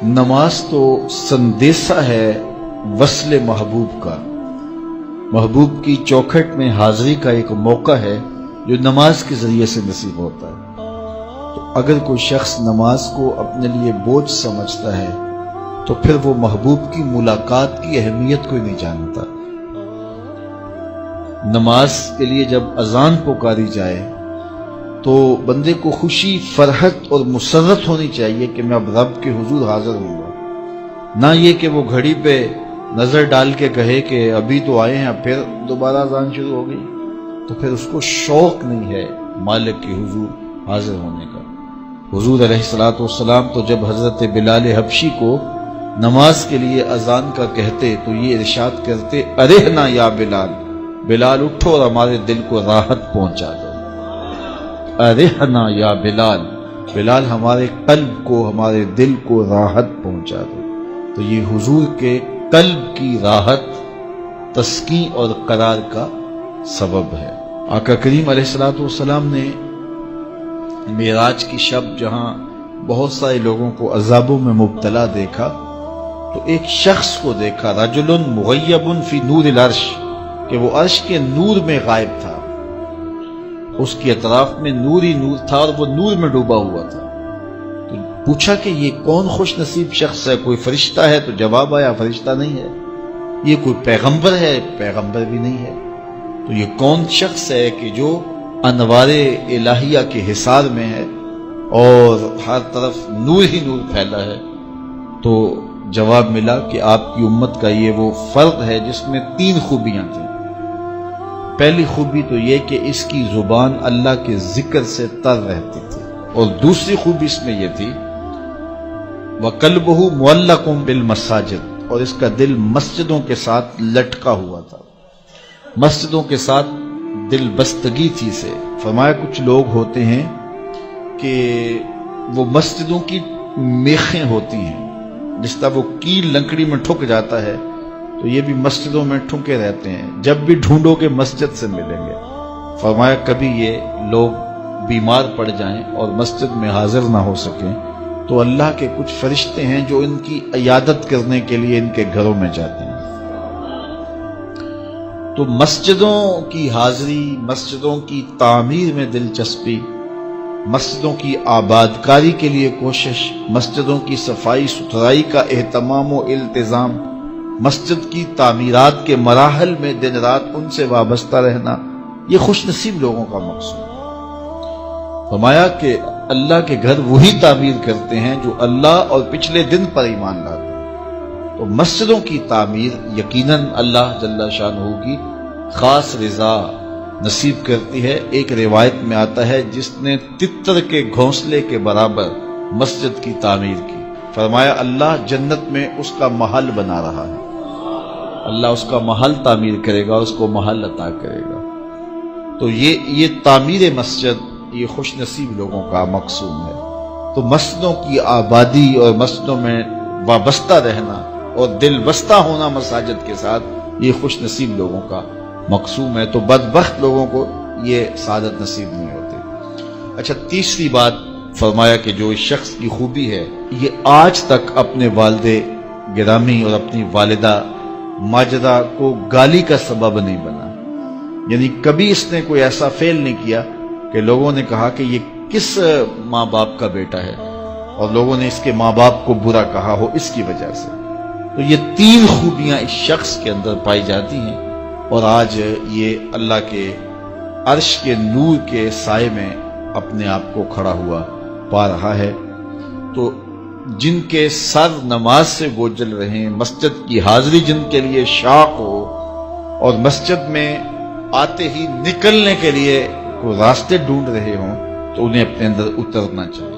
نماز تو سندیسہ ہے وصل محبوب کا، محبوب کی چوکھٹ میں حاضری کا ایک موقع ہے جو نماز کے ذریعے سے نصیب ہوتا ہے۔ تو اگر کوئی شخص نماز کو اپنے لیے بوجھ سمجھتا ہے تو پھر وہ محبوب کی ملاقات کی اہمیت کو ہی نہیں جانتا۔ نماز کے لیے جب اذان پکاری جائے تو بندے کو خوشی، فرحت اور مسرت ہونی چاہیے کہ میں اب رب کے حضور حاضر ہوں گا، نہ یہ کہ وہ گھڑی پہ نظر ڈال کے کہے کہ ابھی تو آئے ہیں اب پھر دوبارہ اذان شروع ہو گئی، تو پھر اس کو شوق نہیں ہے مالک کے حضور حاضر ہونے کا۔ حضور علیہ الصلوۃ والسلام تو جب حضرت بلال حبشی کو نماز کے لیے اذان کا کہتے تو یہ ارشاد کرتے، ارحنا یا بلال، بلال اٹھو اور ہمارے دل کو راحت پہنچا دو۔ ارحنا یا بلال، بلال ہمارے قلب کو، ہمارے دل کو راحت پہنچا دو۔ تو یہ حضور کے قلب کی راحت، تسکین اور قرار کا سبب ہے۔ آقا کریم علیہ الصلوۃ والسلام نے معراج کی شب جہاں بہت سارے لوگوں کو عذابوں میں مبتلا دیکھا تو ایک شخص کو دیکھا، رجل مغیب فی نور العرش، کہ وہ عرش کے نور میں غائب تھا، اس کے اطراف میں نور ہی نور تھا اور وہ نور میں ڈوبا ہوا تھا۔ تو پوچھا کہ یہ کون خوش نصیب شخص ہے، کوئی فرشتہ ہے؟ تو جواب آیا فرشتہ نہیں ہے۔ یہ کوئی پیغمبر ہے؟ پیغمبر بھی نہیں ہے۔ تو یہ کون شخص ہے کہ جو انوار الہیہ کے حصار میں ہے اور ہر طرف نور ہی نور پھیلا ہے؟ تو جواب ملا کہ آپ کی امت کا یہ وہ فرد ہے جس میں 3 خوبیاں تھیں۔ پہلی خوبی تو یہ کہ اس کی زبان اللہ کے ذکر سے تر رہتی تھی، اور دوسری خوبی اس میں یہ تھی، وَقَلْبُهُ مُعَلَّقٌ بِالْمَسَاجِدِ، اور اس کا دل مسجدوں کے ساتھ لٹکا ہوا تھا، مسجدوں کے ساتھ دل بستگی تھی سے۔ فرمایا کچھ لوگ ہوتے ہیں کہ وہ مسجدوں کی میخیں ہوتی ہیں، جس طرح وہ کیل لکڑی میں ٹھک جاتا ہے تو یہ بھی مسجدوں میں ٹھکے رہتے ہیں، جب بھی ڈھونڈو کہ مسجد سے ملیں گے۔ فرمایا کبھی یہ لوگ بیمار پڑ جائیں اور مسجد میں حاضر نہ ہو سکیں تو اللہ کے کچھ فرشتے ہیں جو ان کی عیادت کرنے کے لیے ان کے گھروں میں جاتے ہیں۔ تو مسجدوں کی حاضری، مسجدوں کی تعمیر میں دلچسپی، مسجدوں کی آباد کاری کے لیے کوشش، مسجدوں کی صفائی ستھرائی کا اہتمام و التزام، مسجد کی تعمیرات کے مراحل میں دن رات ان سے وابستہ رہنا، یہ خوش نصیب لوگوں کا مقصود ہے۔ فرمایا کہ اللہ کے گھر وہی تعمیر کرتے ہیں جو اللہ اور پچھلے دن پر ایمان لاتے ہیں۔ تو مسجدوں کی تعمیر یقیناً اللہ جل شانہ کی خاص رضا نصیب کرتی ہے۔ ایک روایت میں آتا ہے جس نے تتر کے گھونسلے کے برابر مسجد کی تعمیر کی، فرمایا اللہ جنت میں اس کا محل بنا رہا ہے، اللہ اس کا محل تعمیر کرے گا، اس کو محل عطا کرے گا۔ تو یہ تعمیر مسجد یہ خوش نصیب لوگوں کا مقصود ہے۔ تو مسجدوں کی آبادی اور مسجدوں میں وابستہ رہنا اور دل بستہ ہونا مساجد کے ساتھ، یہ خوش نصیب لوگوں کا مقصود ہے۔ تو بدبخت لوگوں کو یہ سعادت نصیب نہیں ہوتی۔ اچھا، تیسری بات فرمایا کہ جو اس شخص کی خوبی ہے، یہ آج تک اپنے والد گرامی اور اپنی والدہ ماجدہ کو گالی کا سبب نہیں بنا، یعنی کبھی اس نے کوئی ایسا فعل نہیں کیا کہ لوگوں نے کہا کہ یہ کس ماں باپ کا بیٹا ہے اور لوگوں نے اس کے ماں باپ کو برا کہا ہو اس کی وجہ سے۔ تو یہ 3 خوبیاں اس شخص کے اندر پائی جاتی ہیں، اور آج یہ اللہ کے عرش کے نور کے سائے میں اپنے آپ کو کھڑا ہوا پا رہا ہے۔ تو جن کے سر نماز سے گوجل رہیں، مسجد کی حاضری جن کے لیے شوق ہو اور مسجد میں آتے ہی نکلنے کے لیے کوئی راستے ڈھونڈ رہے ہوں، تو انہیں اپنے اندر اترنا چاہیے۔